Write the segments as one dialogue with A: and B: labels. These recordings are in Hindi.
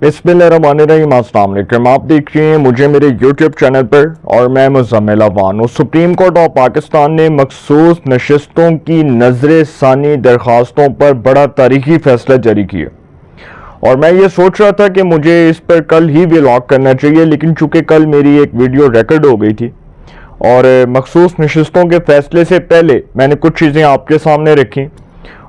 A: बिस्मिल्लाहिर्रहमानिर्रहीम। अस्सलाम वालेकुम। आप देख रहे हैं मुझे मेरे यूट्यूब चैनल पर और मैं मुज़म्मिल अवान हूँ। सुप्रीम कोर्ट ऑफ पाकिस्तान ने मखसूस नशिस्तों की नजर सानी दरख्वास्तों पर बड़ा तारीखी फैसला जारी किया और मैं ये सोच रहा था कि मुझे इस पर कल ही व्लॉग करना चाहिए, लेकिन चूंकि कल मेरी एक वीडियो रिकॉर्ड हो गई थी और मखसूस नशिस्तों के फैसले से पहले मैंने कुछ चीज़ें आपके सामने रखी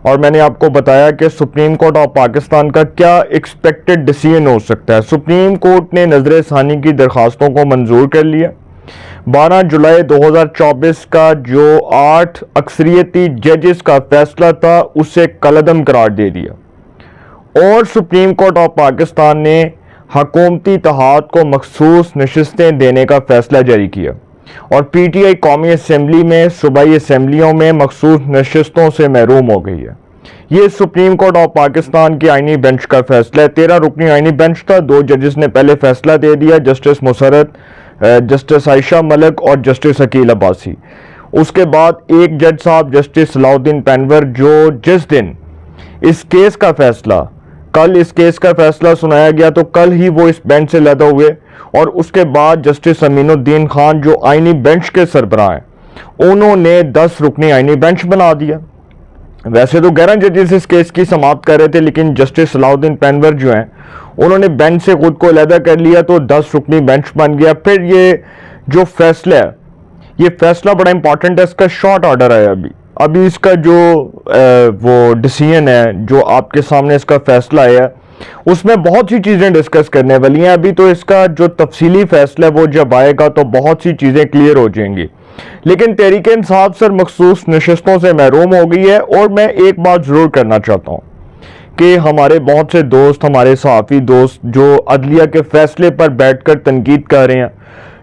A: और मैंने आपको बताया कि सुप्रीम कोर्ट ऑफ पाकिस्तान का क्या एक्सपेक्टेड डिसीजन हो सकता है। सुप्रीम कोर्ट ने नजर सानी की दरखास्तों को मंजूर कर लिया। 12 जुलाई 2024 का जो 8 अक्सरियती जजेस का फैसला था उसे कलअदम करार दे दिया और सुप्रीम कोर्ट ऑफ पाकिस्तान ने हकूमती इत्तेहाद को मखसूस नशिस्तें देने का फैसला जारी किया और पीटीआई कौमी असम्बली में सूबाई असम्बलियों में मखसूस नशिस्तों से महरूम हो गई है। ये सुप्रीम कोर्ट ऑफ पाकिस्तान की आईनी बेंच का फैसला है। 13 रुकनी आईनी बेंच था। 2 जजेस ने पहले फैसला दे दिया, जस्टिस मुसरत, जस्टिस आयशा मलिक और जस्टिस अकील अब्बासी। उसके बाद एक जज साहब जस्टिस सलाउद्दीन पैनवर, जो जिस दिन इस केस का फैसला कल इस केस का फैसला सुनाया गया तो कल ही वो इस बेंच से लदा हुए और उसके बाद जस्टिस अमीनुद्दीन खान जो आईनी बेंच के सरबराह हैं उन्होंने 10 रुकनी आईनी बेंच बना दिया। वैसे तो 11 जजेस इस केस की समाप्त कर रहे थे, लेकिन जस्टिस सलाउद्दीन पैनवर जो हैं उन्होंने बेंच से खुद को अलहदा कर लिया तो 10 रुकनी बेंच बन गया। फिर ये जो फैसला है, ये फैसला बड़ा इंपॉर्टेंट है। इसका शॉर्ट ऑर्डर है अभी इसका जो वो डिसीजन है, जो आपके सामने इसका फैसला है, उसमें बहुत सी चीज़ें डिस्कस करने वाली हैं। अभी तो इसका जो तफसीली फैसला है वो जब आएगा तो बहुत सी चीज़ें क्लियर हो जाएंगी, लेकिन तहरीक इंसाफ सर मखसूस नशिस्तों से महरूम हो गई है। और मैं एक बात ज़रूर करना चाहता हूँ कि हमारे बहुत से दोस्त, हमारे सहाफ़ी दोस्त जो अदलिया के फैसले पर बैठकर तनकीद कर रहे हैं,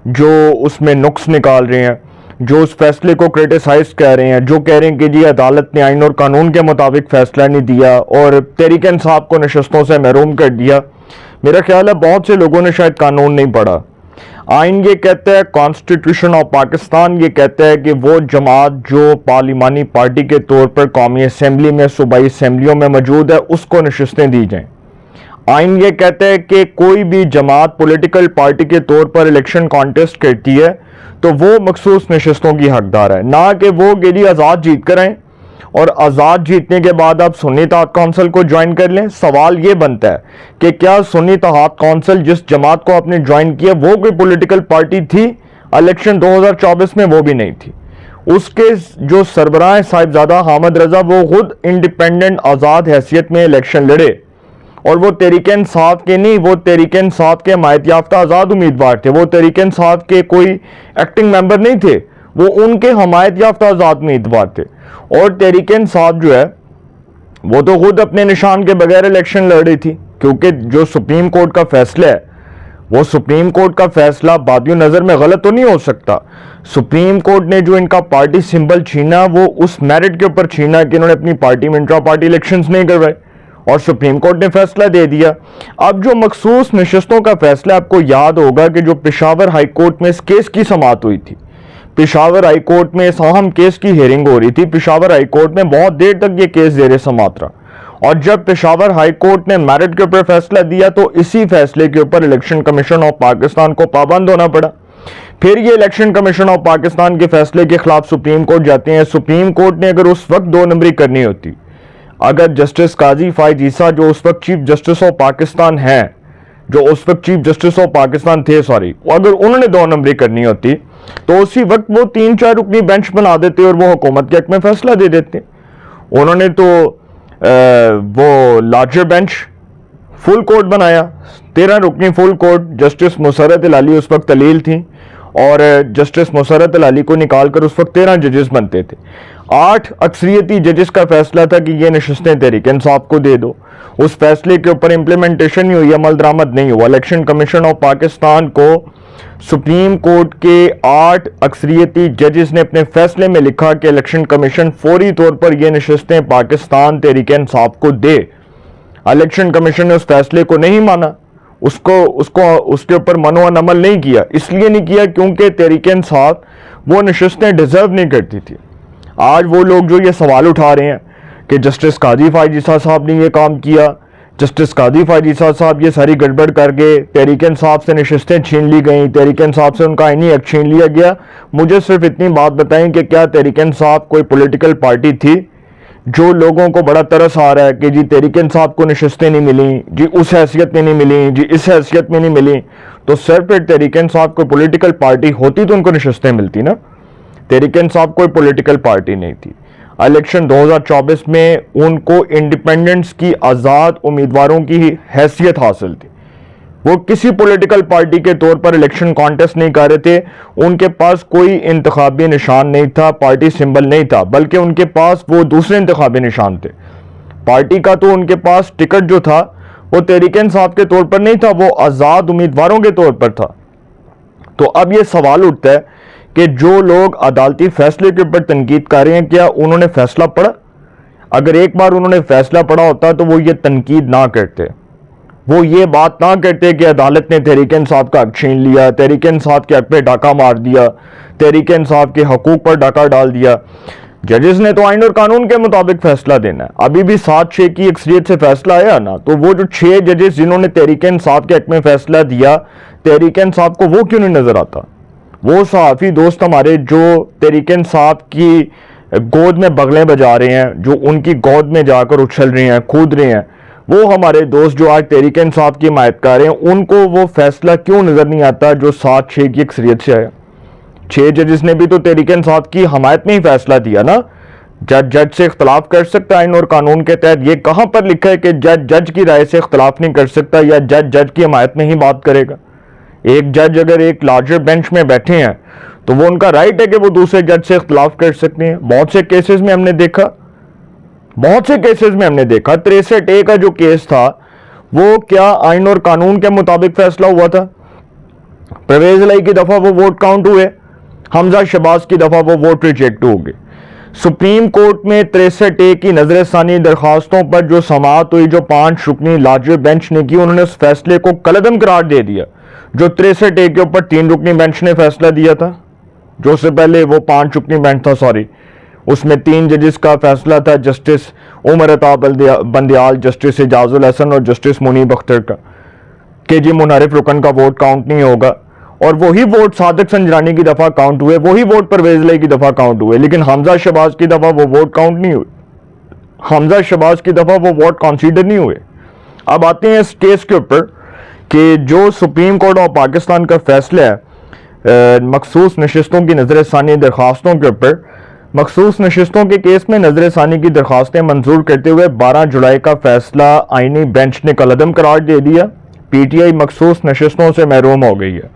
A: जो उसमें नुक्स निकाल रहे हैं, जो उस फैसले को क्रिटिसाइज कर रहे हैं, जो कह रहे हैं कि जी अदालत ने आइन और कानून के मुताबिक फैसला नहीं दिया और तहरीक इंसाफ को नशिस्तों से महरूम कर दिया। मेरा ख्याल है बहुत से लोगों ने शायद कानून नहीं पढ़ा। आइन ये कहता है, कॉन्स्टिट्यूशन ऑफ पाकिस्तान ये कहता है कि वो जमात जो पार्लिमानी पार्टी के तौर पर कौमी असम्बली में, सूबाई असम्बलियों में मौजूद है, उसको नशिस्तें दी जाएं। आइन ये कहता है कि कोई भी जमात पॉलिटिकल पार्टी के तौर पर इलेक्शन कॉन्टेस्ट करती है तो वो मखसूस नशिस्तों की हकदार है, ना कि वो गेली आज़ाद जीत कर आए और आज़ाद जीतने के बाद आप सुन्नी इत्तेहाद काउंसिल को ज्वाइन कर लें। सवाल ये बनता है कि क्या सुन्नी इत्तेहाद काउंसिल जिस जमात को आपने ज्वाइन किया वो कोई पॉलिटिकल पार्टी थी? इलेक्शन 2024 में वो भी नहीं थी। उसके जो सरबराह साहिबजादा हामिद रजा वो खुद इंडिपेंडेंट आज़ाद हैसियत में इलेक्शन लड़े और वो तहरीक इंसाफ के नहीं, वो तहरीक इंसाफ के हिमायत याफ्ता आज़ाद उम्मीदवार थे। वो तहरीक इंसाफ के कोई एक्टिंग मेंबर नहीं थे, वो उनके हिमायत याफ्ता आज़ाद उम्मीदवार थे। और तहरीक इंसाफ जो है वो तो खुद अपने निशान के बगैर इलेक्शन लड़ रही थी, क्योंकि जो सुप्रीम कोर्ट का फैसला है वो सुप्रीम कोर्ट का फैसला बादियों नज़र में गलत तो नहीं हो सकता। सुप्रीम कोर्ट ने जो इनका पार्टी सिंबल छीना वो उस मेरिट के ऊपर छीना कि इन्होंने अपनी पार्टी में इंट्रा पार्टी इलेक्शंस नहीं करवाए और सुप्रीम कोर्ट ने फैसला दे दिया। अब जो मखसूस नशिस्तों का फैसला, आपको याद होगा कि जो पेशावर हाई कोर्ट में इस केस की समाअत हुई थी, पेशावर हाई कोर्ट में इस अहम केस की हेयरिंग हो रही थी। पेशावर हाई कोर्ट में बहुत देर तक ये केस जेर समाअत रहा और जब पेशावर हाई कोर्ट ने मेरिट के ऊपर फैसला दिया तो इसी फैसले के ऊपर इलेक्शन कमीशन ऑफ पाकिस्तान को पाबंद होना पड़ा। फिर ये इलेक्शन कमीशन ऑफ पाकिस्तान के फैसले के खिलाफ सुप्रीम कोर्ट जाते हैं। सुप्रीम कोर्ट ने अगर उस वक्त 2 नंबरी करनी होती, अगर जस्टिस काजी फायद ईसा जो उस वक्त चीफ जस्टिस ऑफ पाकिस्तान हैं, जो उस वक्त चीफ जस्टिस ऑफ पाकिस्तान थे, अगर उन्होंने 2 नंबरी करनी होती तो उसी वक्त वो 3-4 रुकनी बेंच बना देते और वो हुकूमत के हक में फैसला दे देते। उन्होंने तो वो लार्जर बेंच फुल कोर्ट बनाया, 13 रुकनी full court. Justice Musarrat Ali उस वक्त तलील थी और जस्टिस मुसरत अली को निकालकर उस वक्त 13 जजेस बनते थे। 8 अक्सरियती जजेस का फैसला था कि ये नशिस्तें तहरीक इंसाफ को दे दो। उस फैसले के ऊपर इंप्लीमेंटेशन नहीं हुई, अमल दरामद नहीं हुआ। इलेक्शन कमीशन ऑफ पाकिस्तान को सुप्रीम कोर्ट के 8 अक्सरियती जजेस ने अपने फैसले में लिखा कि इलेक्शन कमीशन फौरी तौर पर यह नशिस्तें पाकिस्तान तहरीक इंसाफ को दे। इलेक्शन कमीशन ने उस फैसले को नहीं माना, उसके ऊपर मनोअन अमल नहीं किया। इसलिए नहीं किया क्योंकि तहरीक इंसाफ वो नशिस्तें डिजर्व नहीं करती थी। आज वो लोग जो ये सवाल उठा रहे हैं कि जस्टिस काजी फायद ईसा साहब ने ये काम किया, जस्टिस कादी फायजीसा साहब ये सारी गड़बड़ करके तहरीक इंसाफ से नशस्तें छीन ली गई, तहरीक इंसाफ से उनका आईनी हक छीन लिया गया। मुझे सिर्फ इतनी बात बताएं कि क्या तहरीक इंसाफ कोई पॉलिटिकल पार्टी थी? जो लोगों को बड़ा तरस आ रहा है कि जी तहरीक इंसाफ को नशस्तें नहीं मिली, जी उस हैसियत में नहीं मिली, जी इस हैसियत में नहीं मिली, तो सिर्फ तहरीक इंसाफ कोई पॉलिटिकल पार्टी होती तो उनको नशस्तें मिलती ना। तहरीक इंसाफ कोई पॉलिटिकल पार्टी नहीं थी। इलेक्शन 2024 में उनको इंडिपेंडेंट्स की आज़ाद उम्मीदवारों की हैसियत हासिल थी। वो किसी पॉलिटिकल पार्टी के तौर पर इलेक्शन कॉन्टेस्ट नहीं कर रहे थे। उनके पास कोई इंतखाबी निशान नहीं था, पार्टी सिंबल नहीं था, बल्कि उनके पास वो दूसरे इंतखाबी निशान थे। पार्टी का तो उनके पास टिकट जो था वो तहरीक इंसाफ के तौर पर नहीं था, वो आज़ाद उम्मीदवारों के तौर पर था। तो अब ये सवाल उठता है कि जो लोग अदालती फैसले के ऊपर तनकीद कर रहे हैं, क्या उन्होंने फैसला पढ़ा? अगर एक बार उन्होंने फैसला पढ़ा होता तो वो ये तनकीद ना करते, वो ये बात ना करते कि अदालत ने तहरीक इंसाफ का हक छीन लिया, तहरीक इंसाफ के हक पे डाका मार दिया, तहरीक इंसाफ के हकूक पर डाका डाल दिया। जजेस ने तो आइन और कानून के मुताबिक फैसला देना है। अभी भी 7-6 की अक्सरियत से फैसला आया ना, तो वो जो 6 जजेस जिन्होंने तहरीक इंसाफ के हक में फैसला दिया, तहरीक इंसाफ को वो क्यों नहीं नजर आता? वो सहाफ़ी दोस्त हमारे जो तहरीक इंसाफ की गोद में बगलें बजा रहे हैं, जो उनकी गोद में जाकर उछल रहे हैं, कूद रहे हैं, वो हमारे दोस्त जो आज तहरीक इंसाफ की हिमायत कर रहे हैं, उनको वो फैसला क्यों नजर नहीं आता जो 7-6 की अक्सरियत से आया? 6 जजेस ने भी तो तहरीक इंसाफ की हमायत में ही फैसला दिया ना। जज से इख्तलाफ कर सकता है आइन और कानून के तहत? ये कहां पर लिखा है कि जज की राय से इख्तलाफ नहीं कर सकता या जज की हमायत में ही बात करेगा? एक जज अगर एक लार्जर बेंच में बैठे हैं तो वो उनका राइट है कि वो दूसरे जज से इख्तलाफ कर सकते हैं। बहुत से केसेस में हमने देखा, 63A का जो केस था वो क्या आइन और कानून के मुताबिक फैसला हुआ था? परवेज लाई की दफा वो वोट काउंट हुए, हमजा शहबाज की दफा वो वोट रिजेक्ट हो गए। सुप्रीम कोर्ट में 63A की नजरसानी दरखास्तों पर जो समाअत हुई, जो 5 रुकनी लार्जर बेंच ने की, उन्होंने उस फैसले को कलअदम करार दे दिया जो 63A के ऊपर 3 रुकनी बेंच ने फैसला दिया था। जो उससे पहले वो 5 रुकनी बेंच था, सॉरी, उसमें 3 जजेस का फैसला था, जस्टिस उमर अताब बंदियाल, जस्टिस एजाजुल हसन और जस्टिस मुनीब अख्तर का, के जी मुनारिफ रुकन का वोट काउंट नहीं होगा। और वही वोट सादिक संजरानी की दफा काउंट हुए, वही वोट परवेज लाई की दफा काउंट हुए, लेकिन हमजा शहबाज की दफा वो वोट काउंट नहीं हुए, हमजा शहबाज की दफा वो वोट कंसीडर नहीं हुए। अब आते हैं इस केस के ऊपर कि जो सुप्रीम कोर्ट ऑफ पाकिस्तान का फैसला है मखसूस नशिस्तों की नजरसानी दरखास्तों के ऊपर। मखसूस नशिस्तों के केस में नजरसानी की दरखास्तें मंजूर करते हुए 12 जुलाई का फैसला आईनी बेंच ने कलअदम करार दे दिया। PTI मखसूस नशिस्तों से महरूम हो गई है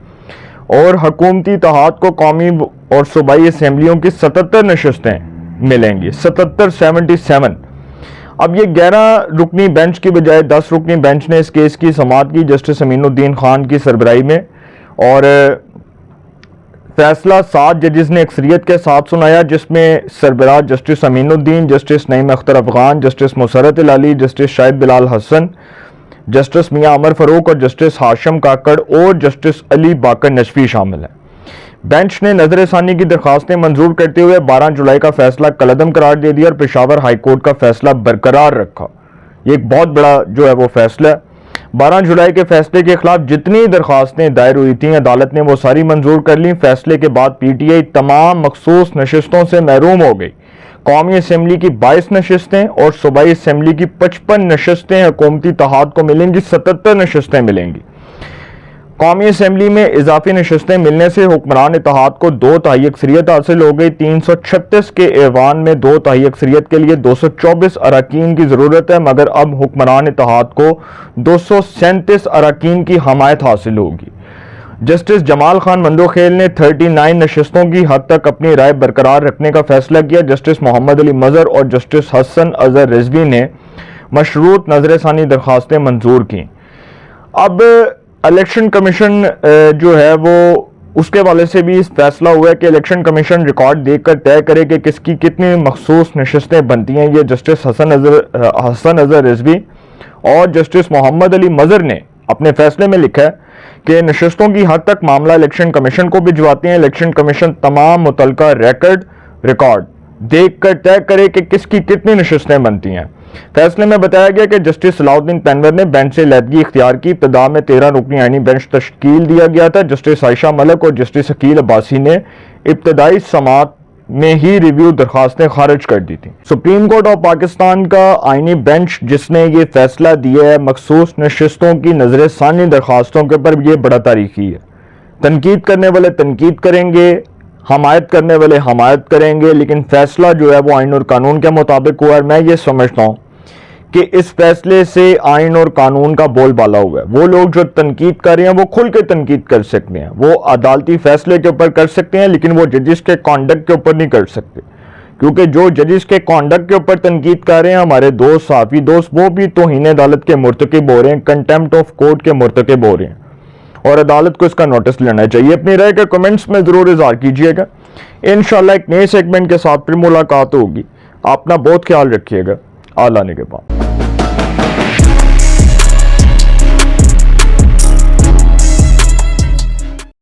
A: और हुकूमती इत्तेहाद को कौमी और सूबाई असम्बलियों की 77 नशिस्तें मिलेंगी, 77। अब ये 11 रुकनी बेंच की बजाय 10 रुकनी बेंच ने इस केस की समाअत की जस्टिस अमीनुद्दीन खान की सरबराही में, और फैसला 7 जजेस ने अक्सरियत के साथ सुनाया, जिसमें सरबराह justice Aminuddin, justice Naeem Akhtar Afghan, justice Musarrat Ali, justice Shahid Bilal Hasan, justice Mian Amar Farooq और जस्टिस हाशिम काकड़ और जस्टिस अली बाकर नजफी शामिल हैं। बेंच ने नजरसानी की दरखास्तें मंजूर करते हुए 12 जुलाई का फैसला कलअदम करार दे दिया और पेशावर हाई कोर्ट का फैसला बरकरार रखा। ये एक बहुत बड़ा जो है वो फैसला है। 12 जुलाई के फैसले के खिलाफ जितनी दरखास्तें दायर हुई थी अदालत ने वो सारी मंजूर कर ली। फैसले के बाद PTI तमाम मखसूस नशिस्तों से महरूम हो गई। कौमी असम्बली की 22 नशिस्तें और सूबाई असम्बली की 55 नशिस्तें हुकूमती इत्तेहाद को मिलेंगी, 77 नशिस्तें मिलेंगी। कौमी असम्बली में इजाफी नशिस्तें मिलने से हुक्मरान इत्तेहाद को 2/3 अक्सरियत हासिल हो गई। 336 के ऐवान में 2/3 अक्सरियत के लिए 224 अरकान की जरूरत है, मगर अब हुक्मरान इत्तेहाद को 237 अरकान की हमायत हासिल होगी। जस्टिस जमाल खान मंदोखेल ने 39 नशिस्तों की हद तक अपनी राय बरकरार रखने का फैसला किया। जस्टिस मोहम्मद अली मजहर और जस्टिस हसन अजहर रिजवी ने मशरूत नजरसानी दरखास्तें मंजूर की। अब इलेक्शन कमीशन जो है वो उसके वाले से भी इस फैसला हुआ है कि इलेक्शन कमीशन रिकॉर्ड देखकर तय करे कि किसकी कितनी मखसूस नशिस्तें बनती हैं। ये जस्टिस हसन अजहर रिजवी और जस्टिस मोहम्मद अली मजहर ने अपने फैसले में लिखा है कि नशिस्तों की हद तक मामला इलेक्शन कमीशन को भिजवाते हैं। इलेक्शन कमीशन तमाम मुतलका रिकॉर्ड देखकर तय करे कि किसकी कितनी नशिस्तें बनती हैं। फैसले में बताया गया कि जस्टिस सलाउद्दीन तनवर ने बेंच से लैदगी इख्तियार की। इब्तिदा में 13 रुकनी आईनी बेंच तश्कील दिया गया था। जस्टिस आयशा मलिक और जस्टिस अकील अब्बासी ने इब्तदाई समात में ही रिव्यू दरखास्तें खारिज कर दी थी। सुप्रीम कोर्ट ऑफ पाकिस्तान का आईनी बेंच जिसने ये फैसला दिया है मखसूस नशिस्तों की नजर सानी दरखास्तों के ऊपर, ये बड़ा तारीखी है। तनकीद करने वाले तनकीद करेंगे, हमायत करने वाले हमायत करेंगे, लेकिन फैसला जो है वो आइन और कानून के मुताबिक हुआ है। मैं ये समझता हूँ कि इस फैसले से आइन और कानून का बोलबाला हुआ है। वो लोग जो तनकीद कर रहे हैं वो खुल के तनकीद कर सकते हैं, वो अदालती फैसले के ऊपर कर सकते हैं, लेकिन वो जजिस के कॉन्डक्ट के ऊपर नहीं कर सकते, क्योंकि जो जजिस के कॉन्डक्ट के ऊपर तनकीद कर रहे हैं हमारे दोस्त साफी दोस्त, वो भी तौहीन अदालत के मुर्तकिब हो रहे हैं, कंटेम्प्ट ऑफ कोर्ट के मुर्तकिब हो रहे हैं, और अदालत को इसका नोटिस लेना चाहिए। अपनी राय के कमेंट्स में ज़रूर इज़हार कीजिएगा। इंशाल्लाह एक नए सेगमेंट के साथ फिर मुलाकात होगी। अपना बहुत ख्याल रखिएगा। आला ने के बाद।